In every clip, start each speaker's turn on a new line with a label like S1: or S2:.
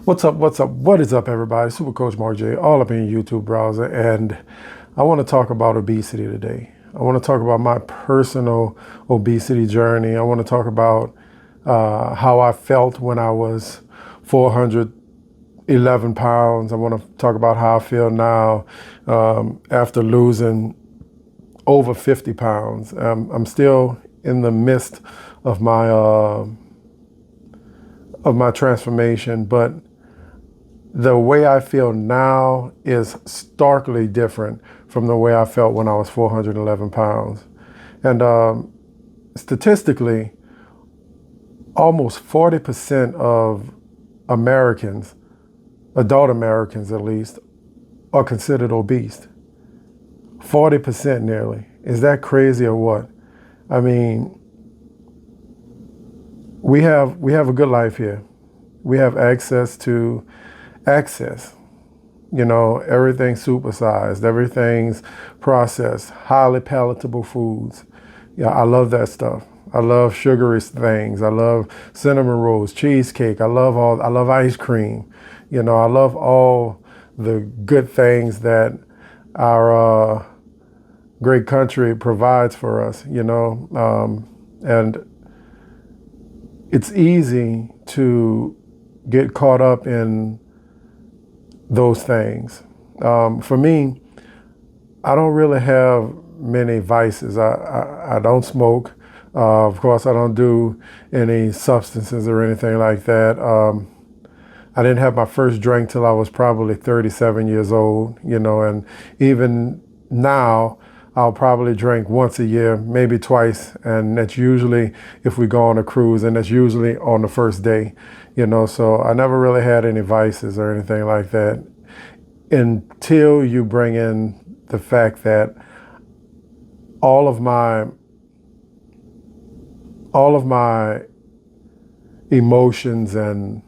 S1: What's up? What's up? What is up, everybody? Super Coach Mark J, all up in your YouTube browser, and I want to talk about obesity today. I want to talk about my personal obesity journey. I want to talk about how I felt when I was 411 pounds. I want to talk about how I feel now after losing over 50 pounds. I'm still in the midst of my transformation, but the way I feel now is starkly different from the way I felt when I was 411 pounds. And statistically, almost 40% of Americans, adult Americans at least, are considered obese. 40% nearly. Is that crazy or what? I mean, we have a good life here. We have access, everything's supersized, everything's processed, highly palatable foods. Yeah, I love that stuff. I love sugary things. I love cinnamon rolls, cheesecake. I love ice cream. I love all the good things that our great country provides for us, and it's easy to get caught up in those things. For me, I don't really have many vices. I don't smoke. Of course, I don't do any substances or anything like that. I didn't have my first drink till I was probably 37 years old, and even now, I'll probably drink once a year, maybe twice, and that's usually if we go on a cruise, and that's usually on the first day, so I never really had any vices or anything like that until you bring in the fact that all of my emotions and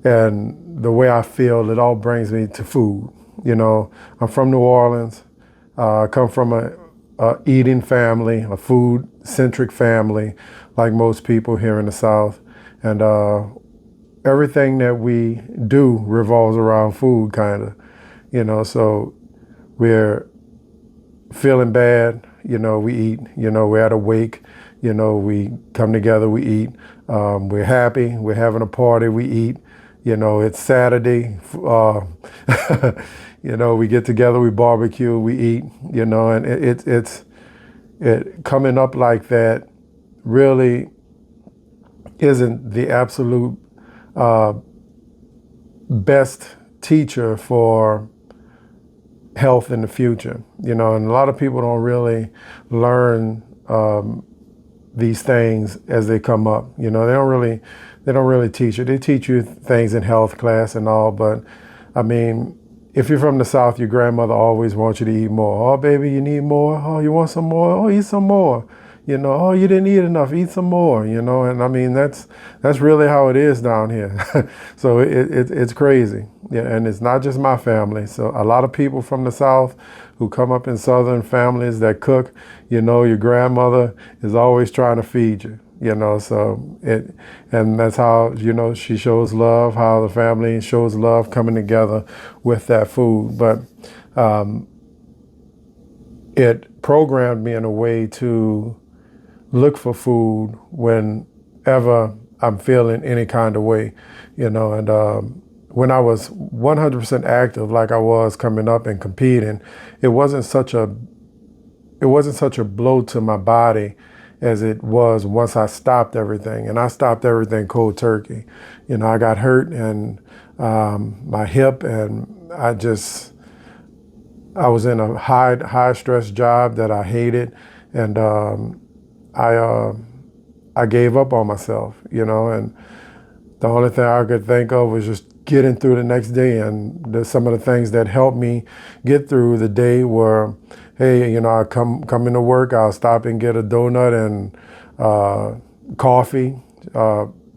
S1: the way I feel, it all brings me to food. I'm from New Orleans. I come from a eating family, a food-centric family, like most people here in the South. And everything that we do revolves around food, kind of. So we're feeling bad, we eat. We're at a wake, we come together, we eat. We're happy, we're having a party, we eat. It's Saturday. We get together, we barbecue, we eat. And it's coming up like that really isn't the absolute best teacher for health in the future. And a lot of people don't really learn these things as they come up. They don't really teach it. They teach you things in health class and all, but I mean, if you're from the South, your grandmother always wants you to eat more. Oh, baby, you need more? Oh, you want some more? Oh, eat some more. Oh, you didn't eat enough, eat some more, and I mean, that's really how it is down here. So it's crazy. Yeah, and it's not just my family. So a lot of people from the South who come up in Southern families that cook, your grandmother is always trying to feed you. And that's how, she shows love, how the family shows love coming together with that food. But it programmed me in a way to look for food whenever I'm feeling any kind of way, and when I was 100% active, like I was coming up and competing, it wasn't such a blow to my body as it was once I stopped everything. And I stopped everything cold turkey. I got hurt in my hip, and I was in a high stress job that I hated, and I gave up on myself, and the only thing I could think of was just getting through the next day. And some of the things that helped me get through the day were, hey, I come into work, I'll stop and get a donut and coffee,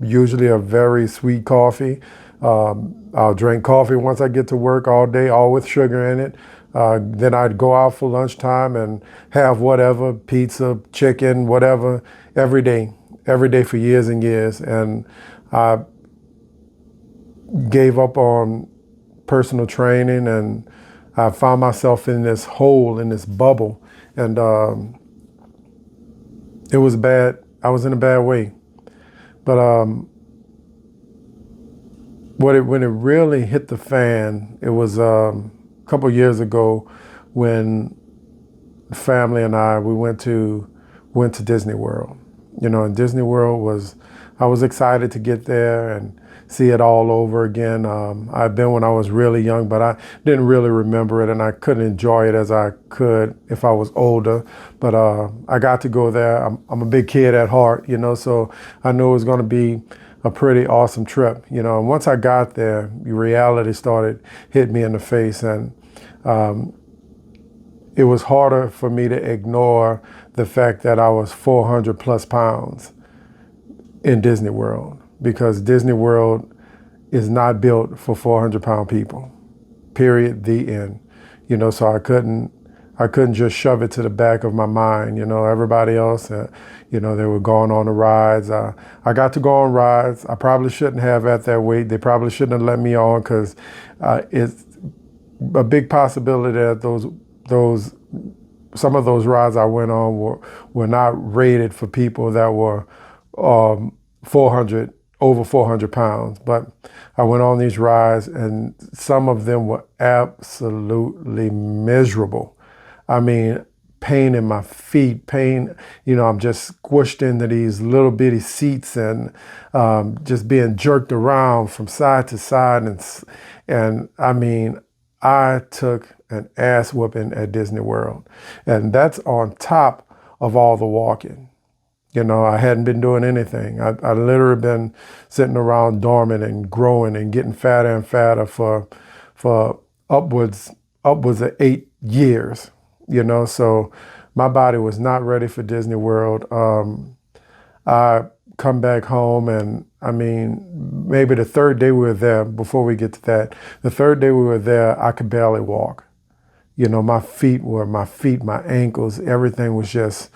S1: usually a very sweet coffee. I'll drink coffee once I get to work all day, all with sugar in it. Then I'd go out for lunchtime and have whatever, pizza, chicken, whatever, every day for years and years. And gave up on personal training, and I found myself in this hole, in this bubble, and it was bad. I was in a bad way. But when it really hit the fan, it was a couple years ago when the family and we went to Disney World. And Disney World I was excited to get there and see it all over again. I'd been when I was really young, but I didn't really remember it, and I couldn't enjoy it as I could if I was older. But I got to go there. I'm a big kid at heart, so I knew it was going to be a pretty awesome trip. And once I got there, reality started hitting me in the face, and it was harder for me to ignore the fact that I was 400 plus pounds in Disney World, because Disney World is not built for 400-pound people, period, the end. So I couldn't just shove it to the back of my mind. Everybody else, they were going on the rides. I got to go on rides. I probably shouldn't have at that weight. They probably shouldn't have let me on, because it's a big possibility that some of those rides I went on were not rated for people that were over 400 pounds. But I went on these rides, and some of them were absolutely miserable. I mean, pain in my feet, pain, I'm just squished into these little bitty seats, and just being jerked around from side to side. And I mean, I took an ass whooping at Disney World. And that's on top of all the walking. I hadn't been doing anything. I literally been sitting around dormant and growing and getting fatter and fatter for upwards of 8 years. So my body was not ready for Disney World. I come back home, and I mean, maybe the third day we were there, before we get to that, the third day we were there, I could barely walk. My feet, my ankles, everything was just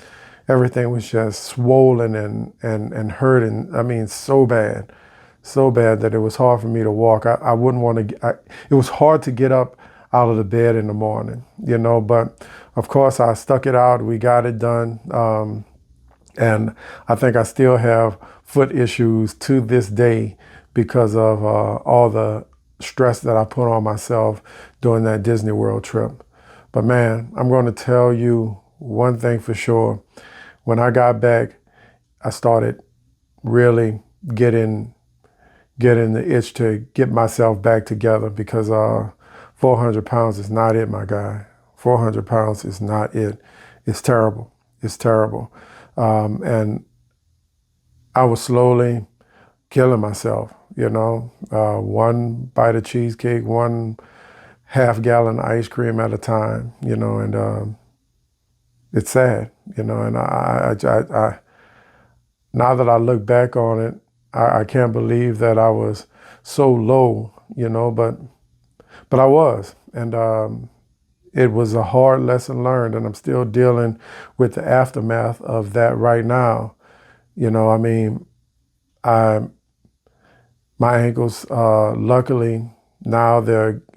S1: swollen and hurting. I mean, so bad that it was hard for me to walk. I wouldn't want to, it was hard to get up out of the bed in the morning, but of course I stuck it out. We got it done. And I think I still have foot issues to this day because of all the stress that I put on myself during that Disney World trip. But man, I'm going to tell you one thing for sure. When I got back, I started really getting the itch to get myself back together, because 400 pounds is not it, my guy. 400 pounds is not it. It's terrible. It's terrible. And I was slowly killing myself, one bite of cheesecake, one half-gallon ice cream at a time, and it's sad, and I now that I look back on it, I can't believe that I was so low, but I was, and it was a hard lesson learned, and I'm still dealing with the aftermath of that right now. I mean, my ankles, luckily, now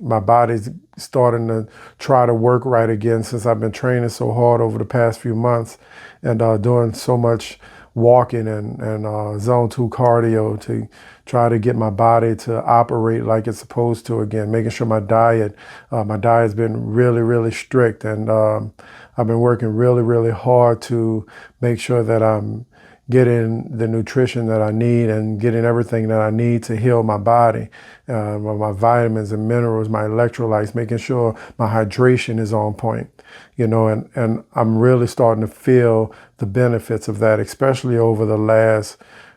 S1: my body's starting to try to work right again, since I've been training so hard over the past few months, and doing so much walking and zone 2 cardio to try to get my body to operate like it's supposed to again, making sure my diet's been really, really strict, and I've been working really, really hard to make sure that I'm getting the nutrition that I need and getting everything that I need to heal my body, my vitamins and minerals, my electrolytes, making sure my hydration is on point, and I'm really starting to feel the benefits of that, especially over the last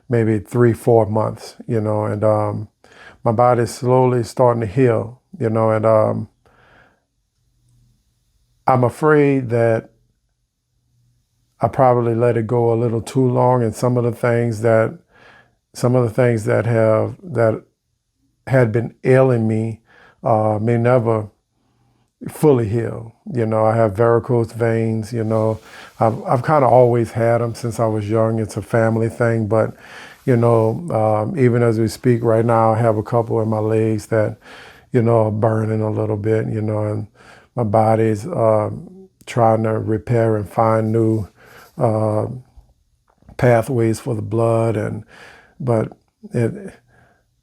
S1: maybe 3-4 months, and my body's slowly starting to heal, and I'm afraid that I probably let it go a little too long, and some of the things that had been ailing me may never fully heal. I have varicose veins. I've kind of always had them since I was young. It's a family thing, but Even as we speak right now, I have a couple in my legs that, are burning a little bit, and my body's trying to repair and find new pathways for the blood. But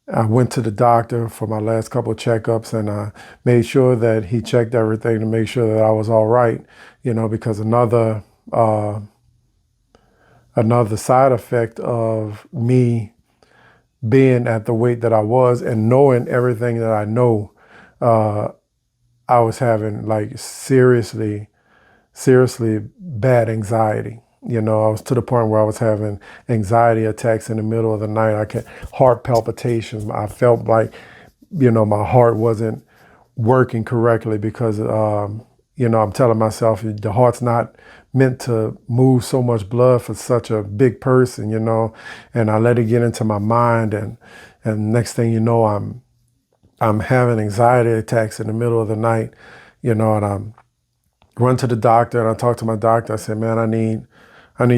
S1: I went to the doctor for my last couple of checkups, and I made sure that he checked everything to make sure that I was all right, because another side effect of me being at the weight that I was and knowing everything that I know, I was having like seriously bad anxiety. I was to the point where I was having anxiety attacks in the middle of the night. I could heart palpitations. I felt like, my heart wasn't working correctly because, I'm telling myself the heart's not meant to move so much blood for such a big person, and I let it get into my mind. And next thing you know, I'm having anxiety attacks in the middle of the night, and I'm run to the doctor, and I talked to my doctor. I said, man, I need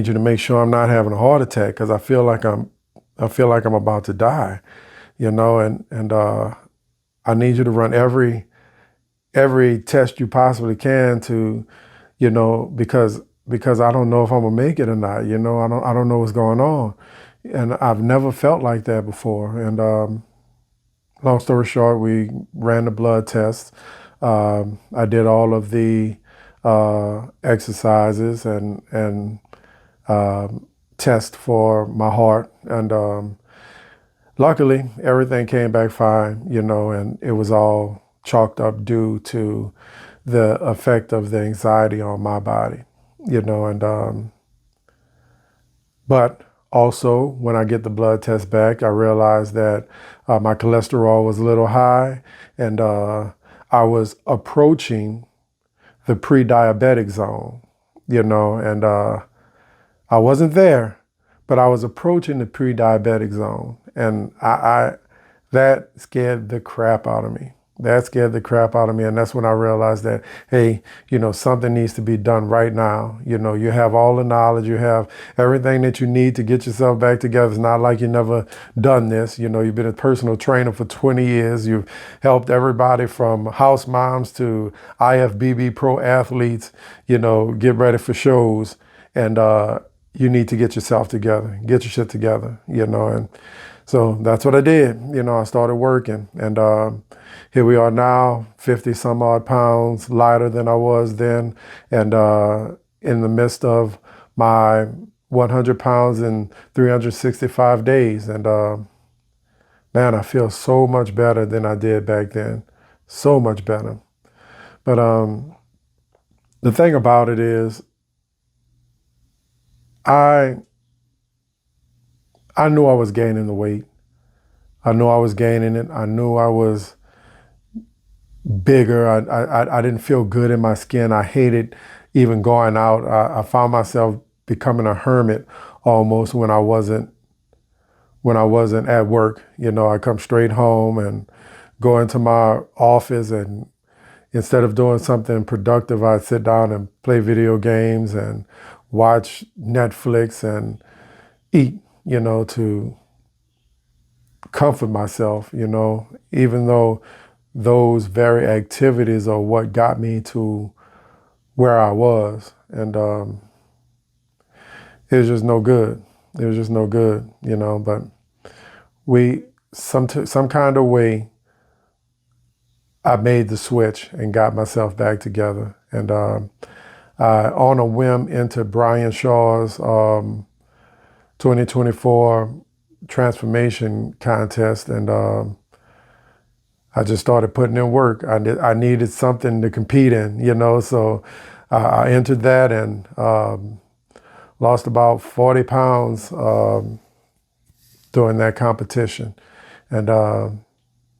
S1: you to make sure I'm not having a heart attack, because I feel like I'm about to die, and I need you to run every test you possibly can to, because I don't know if I'm gonna make it or not. I don't know what's going on, and I've never felt like that before. And long story short, we ran the blood tests. I did all of the exercises and test for my heart, and luckily everything came back fine, and it was all chalked up due to the effect of the anxiety on my body, and but also when I get the blood test back, I realized that my cholesterol was a little high, and I was approaching the pre-diabetic zone, and I wasn't there, but I was approaching the pre-diabetic zone, and I that scared the crap out of me. That scared the crap out of me, and that's when I realized that, hey, something needs to be done right now. You have all the knowledge, you have everything that you need to get yourself back together. It's not like you never done this. You've been a personal trainer for 20 years. You've helped everybody from house moms to IFBB pro athletes, get ready for shows, and you need to get yourself together, get your shit together, and so that's what I did. I started working, and here we are now, 50 some odd pounds lighter than I was then, and in the midst of my 100 pounds in 365 days. And man, I feel so much better than I did back then, so much better. But the thing about it is, I knew I was gaining the weight. I knew I was gaining it. I knew I was bigger. I didn't feel good in my skin. I hated even going out. I found myself becoming a hermit almost when I wasn't at work. I come straight home and go into my office, and instead of doing something productive, I'd sit down and play video games and watch Netflix and eat, to comfort myself, even though those very activities are what got me to where I was. And it was just no good. It was just no good, but some kind of way, I made the switch and got myself back together. And I, on a whim, entered Brian Shaw's 2024 transformation contest, and I just started putting in work. I needed something to compete in, so I entered that, and lost about 40 pounds during that competition, and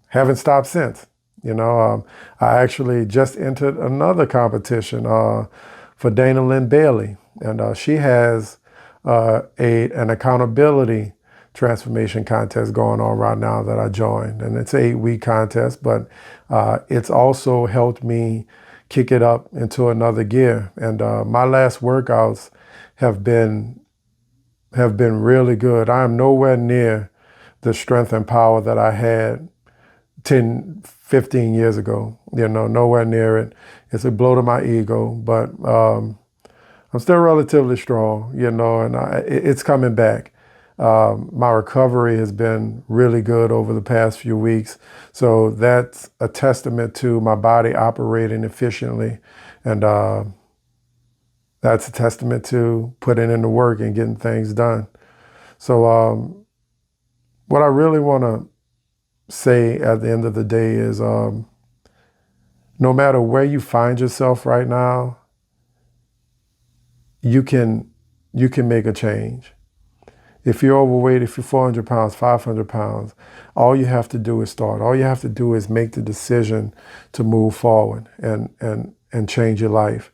S1: haven't stopped since. I actually just entered another competition for Dana Lynn Bailey, and she has an accountability transformation contest going on right now that I joined, and it's an 8-week contest, but it's also helped me kick it up into another gear. And my last workouts have been have been really good. I am nowhere near the strength and power that I had 10, 15 years ago, nowhere near it. It's a blow to my ego, but I'm still relatively strong, and it's coming back. My recovery has been really good over the past few weeks. So that's a testament to my body operating efficiently. And that's a testament to putting in the work and getting things done. So what I really want to say at the end of the day is no matter where you find yourself right now, you can make a change. If you're overweight, if you're 400 pounds, 500 pounds, all you have to do is start. All you have to do is make the decision to move forward and change your life.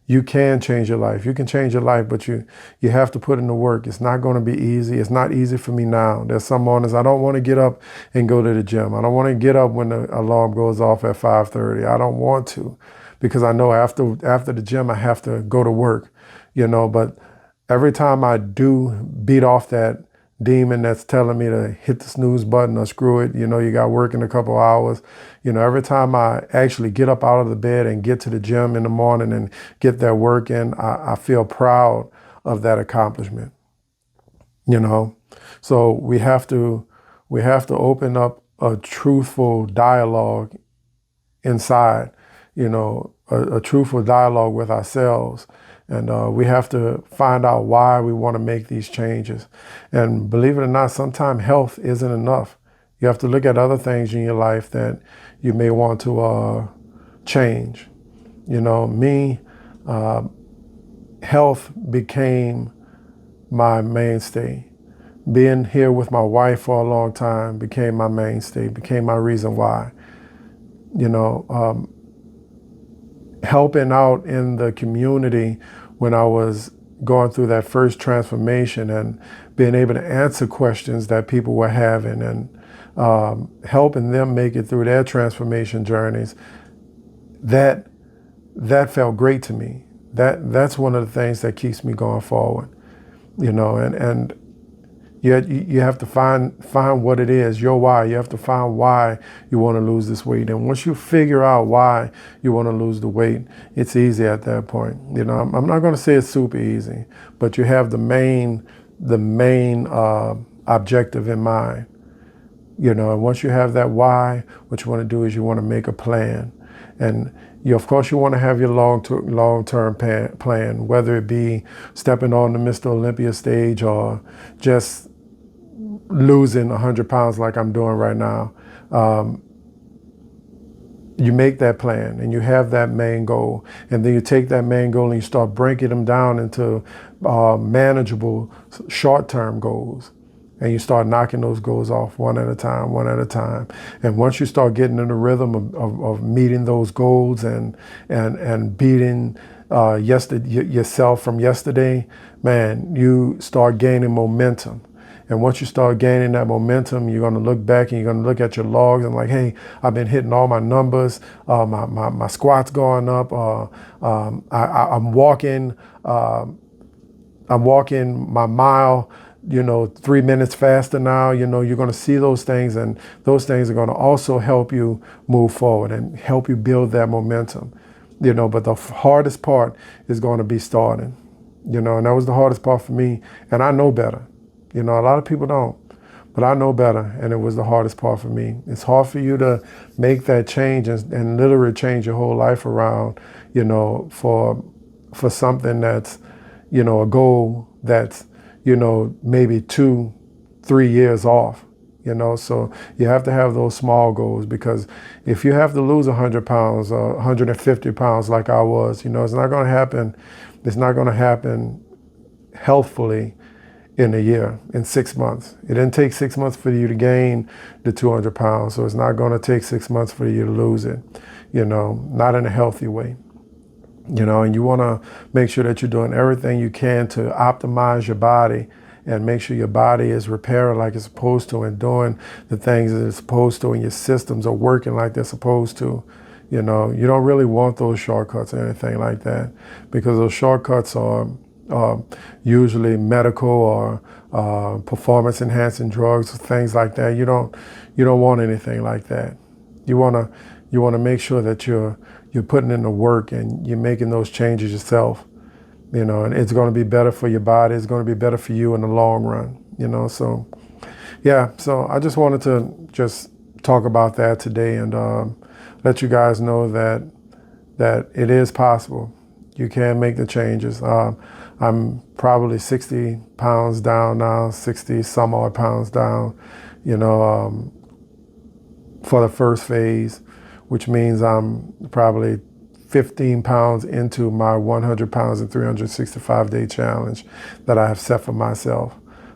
S1: You can change your life. You can change your life, but you have to put in the work. It's not going to be easy. It's not easy for me now. There's some mornings I don't want to get up and go to the gym. I don't want to get up when the alarm goes off at 5:30. I don't want to, because I know after the gym I have to go to work, but every time I do beat off that demon that's telling me to hit the snooze button or screw it, you got work in a couple hours, every time I actually get up out of the bed and get to the gym in the morning and get that work in, I feel proud of that accomplishment, So we have to open up a truthful dialogue inside, a truthful dialogue with ourselves. And we have to find out why we want to make these changes. And believe it or not, sometimes health isn't enough. You have to look at other things in your life that you may want to change. Health became my mainstay. Being here with my wife for a long time became my mainstay, became my reason why. Helping out in the community when I was going through that first transformation and being able to answer questions that people were having and helping them make it through their transformation journeys, that felt great to me. That's one of the things that keeps me going forward, and you have to find what it is, your why. You have to find why you want to lose this weight. And once you figure out why you want to lose the weight, it's easy at that point. I'm not going to say it's super easy, but you have the main objective in mind. And once you have that why, what you want to do is you want to make a plan. And of course, you want to have your long-term plan, whether it be stepping on the Mr. Olympia stage or just losing 100 pounds like I'm doing right now. You make that plan and you have that main goal, and then you take that main goal and you start breaking them down into manageable short-term goals. And you start knocking those goals off one at a time. And once you start getting in the rhythm of meeting those goals and beating yourself from yesterday, man, you start gaining momentum. And once you start gaining that momentum, you're going to look back and you're going to look at your logs and like, hey, I've been hitting all my numbers. My squat's going up. I'm walking my mile 3 minutes faster now. You're going to see those things, and those things are going to also help you move forward and help you build that momentum. But the hardest part is going to be starting, and that was the hardest part for me. And I know better. A lot of people don't, but I know better. And it was the hardest part for me. It's hard for you to make that change and literally change your whole life around, for something that's, a goal that's, maybe 2-3 years off, so you have to have those small goals, because if you have to lose 100 pounds or 150 pounds like I was, it's not going to happen. It's not going to happen healthfully in a year, in 6 months. It didn't take 6 months for you to gain the 200 pounds, so it's not going to take 6 months for you to lose it, not in a healthy way. And you want to make sure that you're doing everything you can to optimize your body and make sure your body is repairing like it's supposed to and doing the things that it's supposed to, and your systems are working like they're supposed to. You don't really want those shortcuts or anything like that, because those shortcuts are usually medical or performance enhancing drugs, things like that. You don't want anything like that. You want to make sure that you're putting in the work and you're making those changes yourself. And it's going to be better for your body. It's going to be better for you in the long run. So yeah. So I just wanted to just talk about that today and let you guys know that it is possible. You can make the changes. I'm probably 60 pounds down now, 60 some odd pounds down, for the first phase, which means I'm probably 15 pounds into my 100 pounds in 365-day challenge that I have set for myself.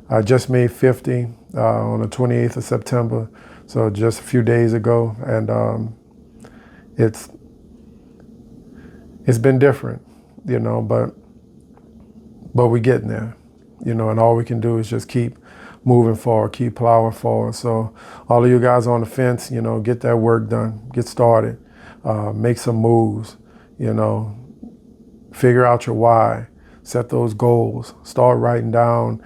S1: I just made 50 on the 28th of September, so just a few days ago, and it's been different, but we're getting there, and all we can do is just keep moving forward, keep plowing forward. So all of you guys on the fence, get that work done, get started, make some moves, figure out your why, set those goals, start writing down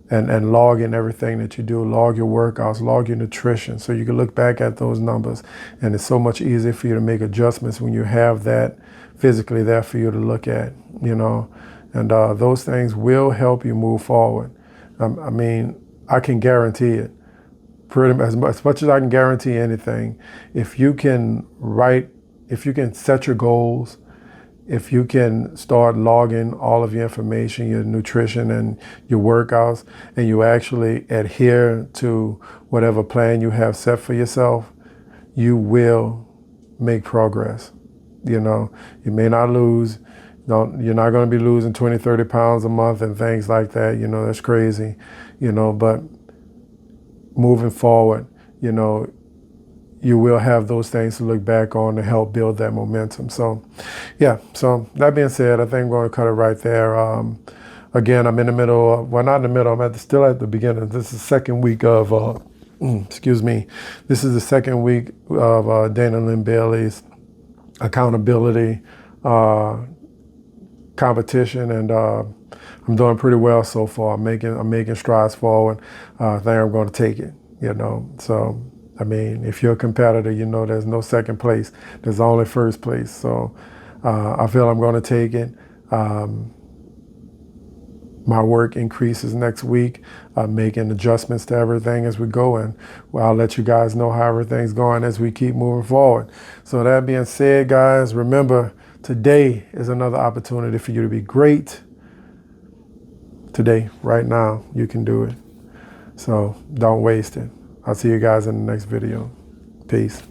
S1: and log in everything that you do, log your workouts, log your nutrition, so you can look back at those numbers. And it's so much easier for you to make adjustments when you have that physically there for you to look at, and those things will help you move forward. I can guarantee it. Pretty much, as much as I can guarantee anything, if you can set your goals, if you can start logging all of your information, your nutrition and your workouts, and you actually adhere to whatever plan you have set for yourself, you will make progress. You may not lose. You're not going to be losing 20, 30 pounds a month and things like that. That's crazy, but moving forward, you will have those things to look back on to help build that momentum. So, yeah. So that being said, I think I'm going to cut it right there. Again, I'm in the middle. Not in the middle. I'm still at the beginning. This is the second week of, excuse me. This is the second week of Dana Lynn Bailey's accountability competition, and I'm doing pretty well so far. I'm making strides forward. I think I'm going to take it. So. If you're a competitor, there's no second place. There's only first place. So I feel I'm going to take it. My work increases next week. I'm making adjustments to everything as we go, and I'll let you guys know how everything's going as we keep moving forward. So that being said, guys, remember, today is another opportunity for you to be great. Today, right now, you can do it. So don't waste it. I'll see you guys in the next video. Peace.